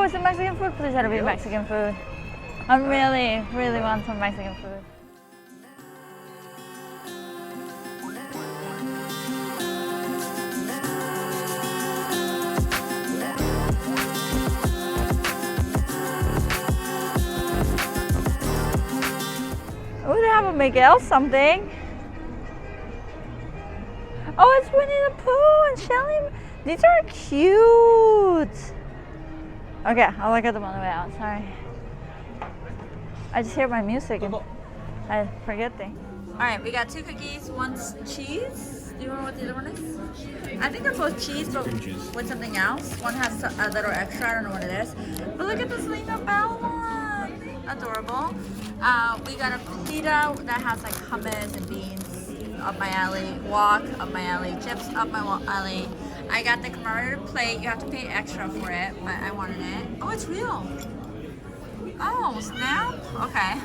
Oh, is it Mexican food? Please let it be Mexican food. I really want some Mexican food. Oh, they have a Miguel something. Oh, it's Winnie the Pooh and Shelly. These are cute. Okay, I'll look at them on the way out. Sorry. I just hear my music and I forget things. All right, we got 2 cookies. One's cheese. Do you remember what the other one is? I think they're both cheese, but with something else. One has a little extra. I don't know what it is. But look at this Lena Bell one. Adorable. We got a pita that has like hummus and beans. Up my alley. Guac up my alley. Chips up my alley. I got the commemorative plate. You have to pay extra for it, but I wanted it. Oh, it's real. Oh, snap. Okay.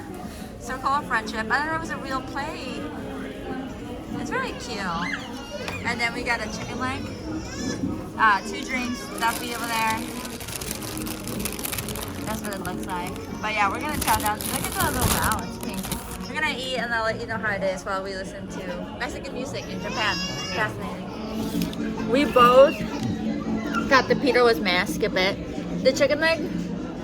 Circle of Friendship. I thought it was a real plate. It's very cute. And then we got a chicken leg. 2 drinks. Duffy over there. That's what it looks like. But yeah, we're gonna chow down. Look at the little bowl. It's pink. We're gonna eat and I'll let you know how it is while we listen to Mexican music in Japan. Fascinating. We both thought the pita was meh. Skip it. The chicken leg.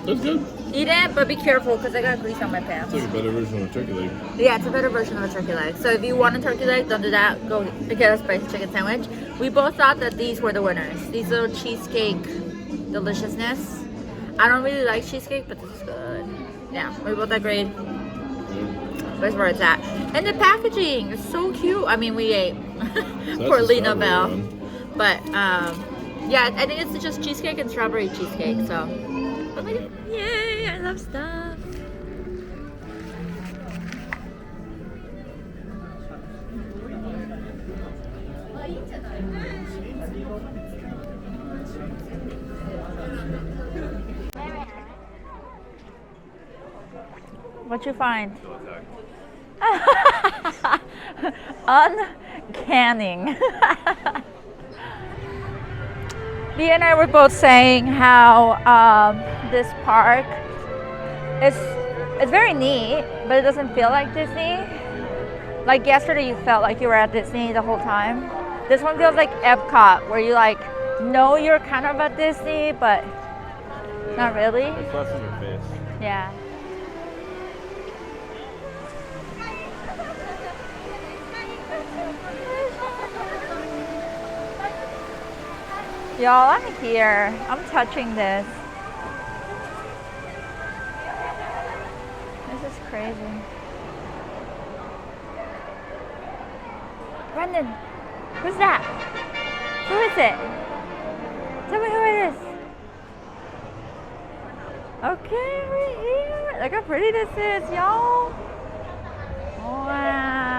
That's good. Eat it, but be careful because I got grease on my pants. It's like a better version of a turkey leg. Yeah, it's a better version of a turkey leg. So if you want a turkey leg, don't do that. Go get a spicy chicken sandwich. We both thought that these were the winners. These little cheesecake deliciousness. I don't really like cheesecake, but this is good. Yeah, we both agreed. That's where it's at. And the packaging is so cute. I mean, we ate for Lena Bell. But yeah, I think it's just cheesecake and strawberry cheesecake. So, but like, yay! I love stuff. What you find? Uncanning. Dee and I were both saying how this park it's very neat, but it doesn't feel like Disney. Like yesterday, you felt like you were at Disney the whole time. This one feels like Epcot, where you like know you're kind of at Disney, but not really. It's less in your face. Yeah. Y'all, I'm here. I'm touching this. This is crazy. Brendan, who's that? Who is it? Tell me who it is. Okay, we're here. Look how pretty this is, y'all. Wow.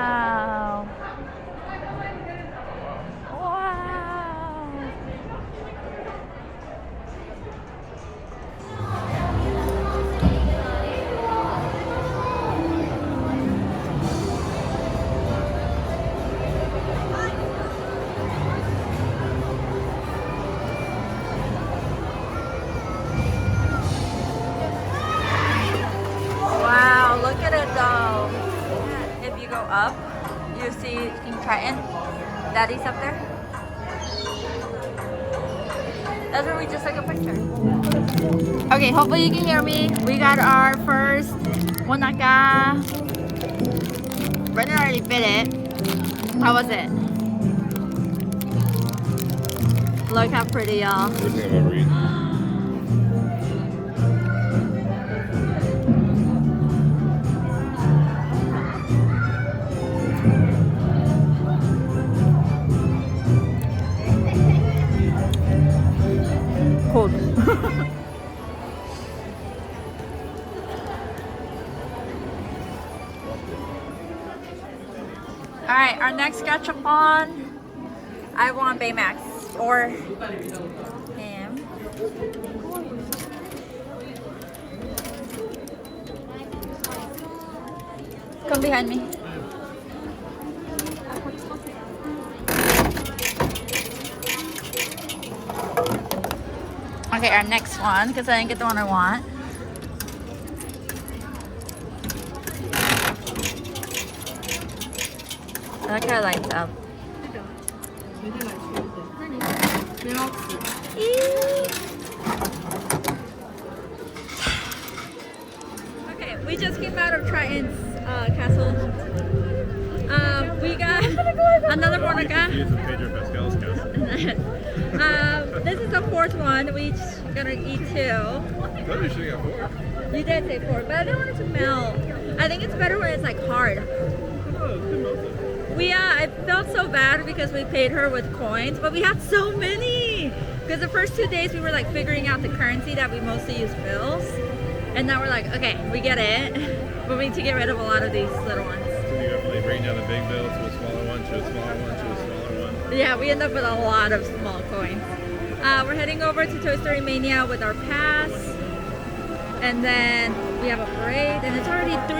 Up, you see King Triton. Daddy's up there. That's where we just took a picture. Okay, hopefully you can hear me. We got our first Monaka. Brendan already bit it. How was it? Look how pretty, y'all. Cold. Alright, our next gachapon. I want Baymax or him. Come behind me. Okay, our next one because I didn't get the one I want. That kind of lights up. Okay, we just came out of Triton's castle. We got another Monaka. This is the fourth one. We each gonna eat 2. You did say 4, but I didn't want it to melt. I think it's better when it's like hard. I felt so bad because we paid her with coins, but we had so many. Because the first 2 days we were like figuring out the currency that we mostly use bills. And now we're like, okay, we get it. But we need to get rid of a lot of these little ones. So you go from bringing down the big bill to a smaller one, to a smaller one, to a smaller one. Yeah, we end up with a lot of small coins. We're heading over to Toy Story Mania with our pass. And then we have a parade, and it's already 3.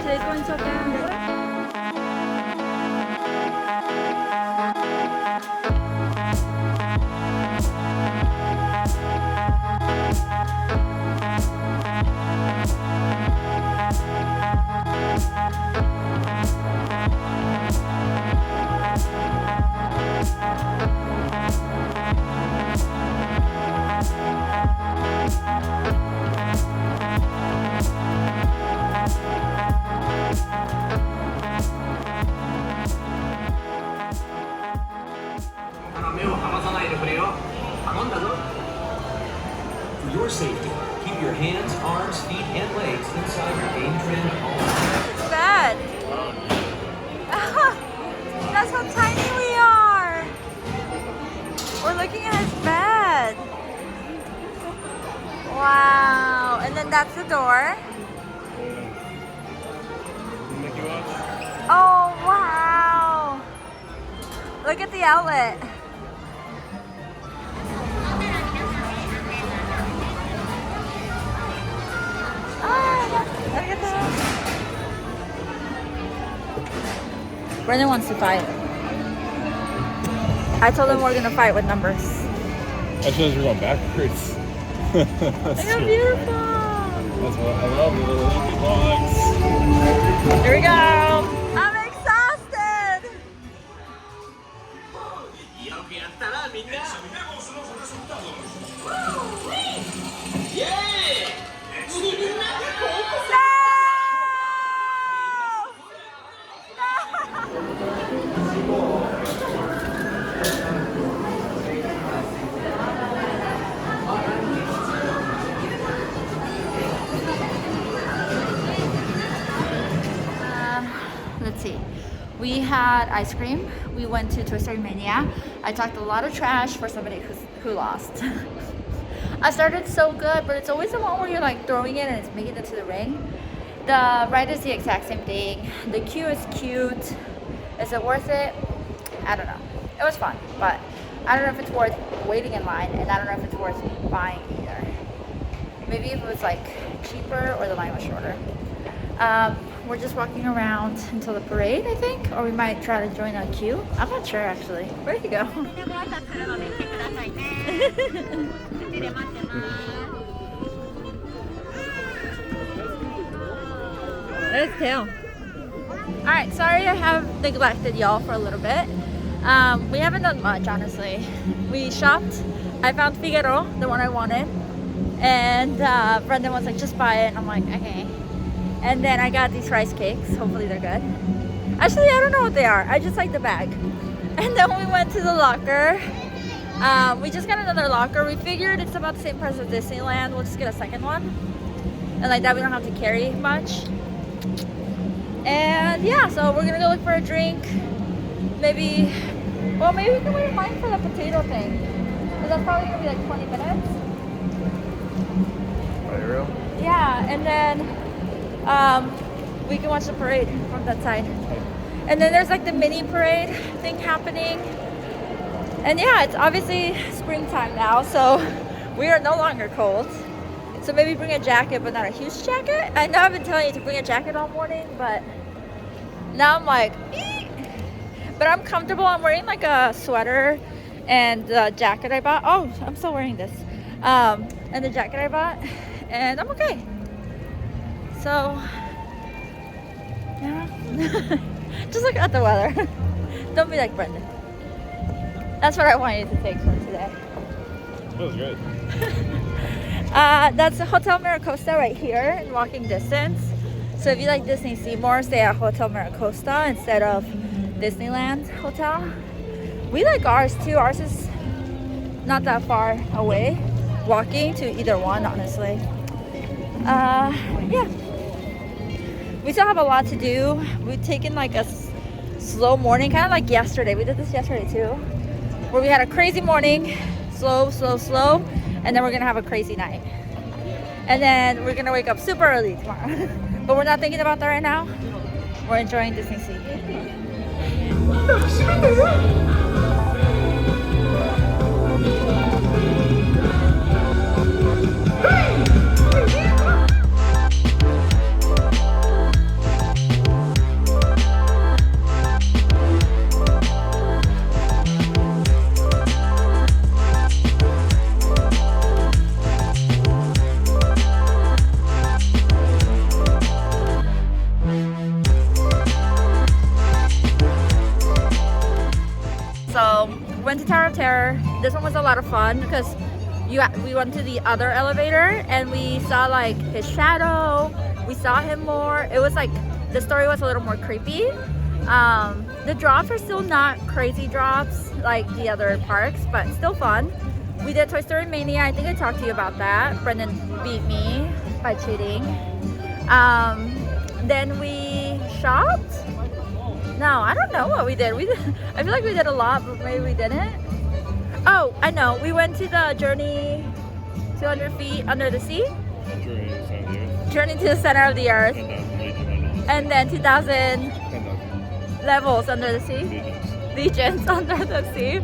Today's going so fast. For your safety, keep your hands, arms, feet, and legs inside your game trim home. It's bad. That's how tiny we are. We're looking at his bed. Wow. And then that's the door. Oh, wow. Look at the outlet. Look at that. Brendan wants to fight. I told him we're gonna fight with numbers. I suppose we're going backwards. Look how beautiful. That's what I love, the little lucky box. Here we go. I'm exhausted. Let's see. We had ice cream. We went to Toy Story Mania. I talked a lot of trash for somebody who lost. I started so good, but it's always the one where you're like throwing it and it's making it to the ring. The ride is the exact same thing. The queue is cute. Is it worth it? I don't know. It was fun, but I don't know if it's worth waiting in line, and I don't know if it's worth buying either. Maybe if it was like cheaper or the line was shorter. We're just walking around until the parade, I think, or we might try to join a queue. I'm not sure actually. Where'd you go? There's tail. Alright, sorry I have neglected y'all for a little bit. We haven't done much, honestly. We shopped. I found Figaro, the one I wanted. And Brendan was like, just buy it. And I'm like, okay. And then I got these rice cakes. Hopefully they're good. Actually, I don't know what they are. I just like the bag. And then we went to the locker. We just got another locker. We figured it's about the same price as Disneyland. We'll just get a second one. And like that, we don't have to carry much. And yeah, so we're gonna go look for a drink. Maybe we can wait in line for the potato thing. Because that's probably gonna be like 20 minutes. Are you real? Yeah, and then we can watch the parade from that side. And then there's like the mini parade thing happening. And yeah, it's obviously springtime now, so we are no longer cold. So maybe bring a jacket, but not a huge jacket. I know I've been telling you to bring a jacket all morning, but now I'm like, eek. But I'm comfortable. I'm wearing like a sweater and the jacket I bought. Oh, I'm still wearing this. and the jacket I bought, and I'm okay. So, yeah. Just look at the weather. Don't be like Brendan. That's what I want you to take from today. That was good. That's Hotel Miracosta right here in walking distance. So if you like Dinsey Sea more, stay at Hotel Miracosta instead of Disneyland Hotel. We like ours too. Ours is not that far away. Walking to either one, honestly. Yeah. We still have a lot to do. We've taken like a slow morning, kind of like yesterday. We did this yesterday too, where we had a crazy morning, slow, and then we're gonna have a crazy night. And then we're gonna wake up super early tomorrow. But we're not thinking about that right now. We're enjoying Dinsey Sea. Went to Tower of Terror. This one was a lot of fun because we went to the other elevator and we saw like his shadow. We saw him more. It was like the story was a little more creepy. The drops are still not crazy drops like the other parks, but still fun. We did Toy Story Mania. I think I talked to you about that. Brendan beat me by cheating. Then we shopped. No, I don't know what we did. I feel like we did a lot, but maybe we didn't. Oh, I know. We went to the Journey 200 feet under the sea. Journey to the center of the earth. And then 2,000 levels under the sea. Legions under the sea.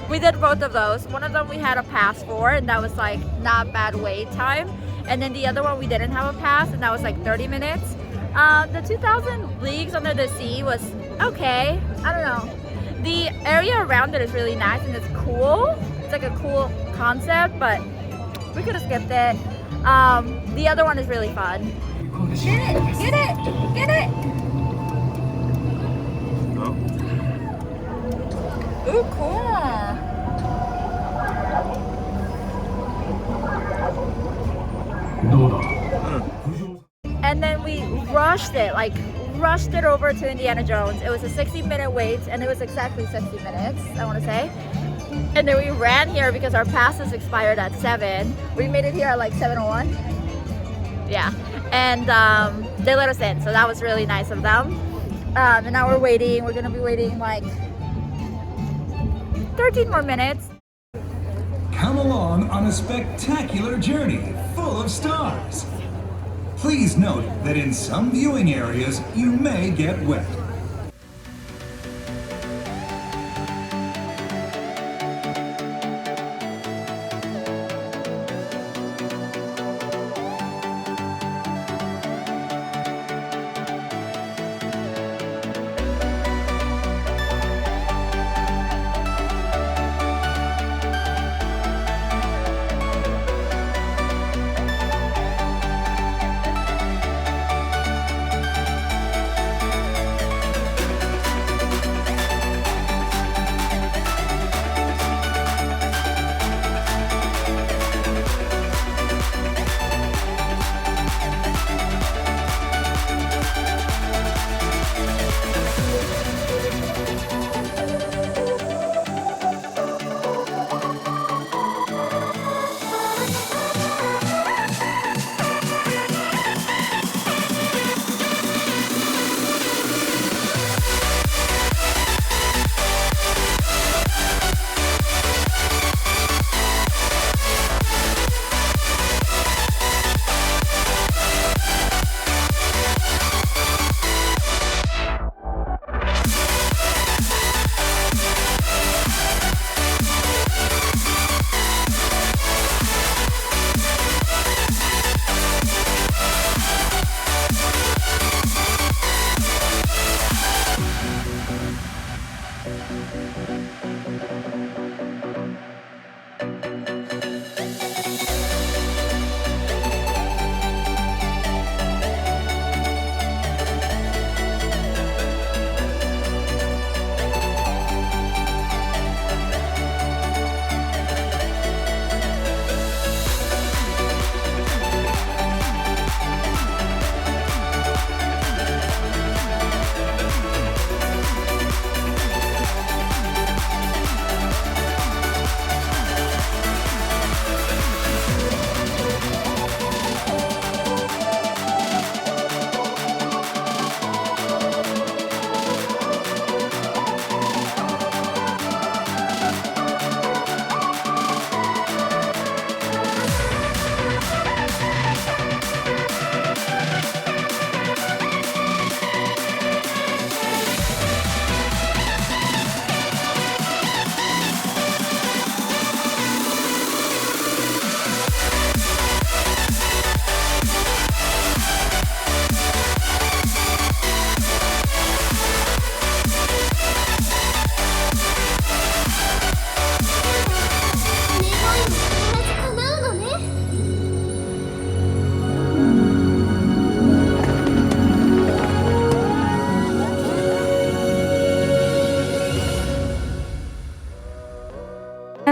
We did both of those. One of them we had a pass for, and that was like not bad wait time. And then the other one we didn't have a pass, and that was like 30 minutes. The 2,000 leagues under the sea was okay. I don't know. The area around it is really nice and it's cool. It's like a cool concept, but we could have skipped it. The other one is really fun. Get it! Get it! Get it! No. Ooh, cool. And then we rushed it over to Indiana Jones. It was a 60-minute wait, and it was exactly 60 minutes, I want to say. And then we ran here because our passes expired at 7. We made it here at like 7:01. Yeah, and they let us in, so that was really nice of them. And now we're waiting. We're gonna be waiting like 13 more minutes. Come along on a spectacular journey full of stars. Please note that in some viewing areas, you may get wet.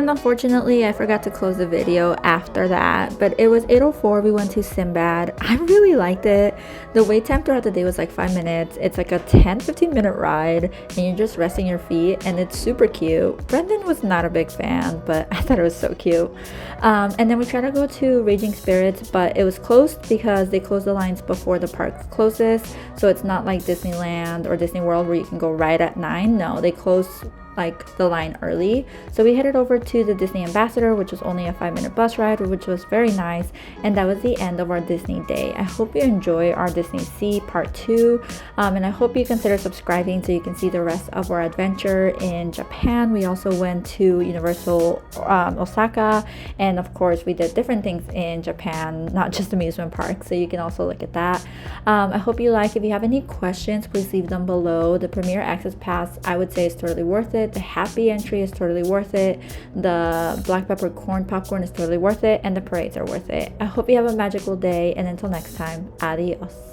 And unfortunately, I forgot to close the video after that, but it was 8:04. We went to Sinbad. I really liked it. The wait time throughout the day was like 5 minutes. It's like a 10-15 minute ride, and you're just resting your feet, and it's super cute. Brendan was not a big fan, but I thought it was so cute. And then we tried to go to Raging Spirits, but it was closed because they closed the lines before the park closes. So it's not like Disneyland or Disney World where you can go right at 9. No, they closed like the line early. So we headed over to the Disney Ambassador, which was only a 5-minute bus ride, which was very nice. And that was the end of our Disney day. I hope you enjoy our Dinsey Sea part 2, and I hope you consider subscribing so you can see the rest of our adventure in Japan. We also went to Universal Osaka, and of course we did different things in Japan, not just amusement parks, so you can also look at that. I hope you like. If you have any questions, please leave them below. The Premier Access Pass, I would say, is totally worth it. The Happy Entry is totally worth it. The black pepper corn popcorn is totally worth it, and the parades are worth it. I hope you have a magical day, and until next time, adios.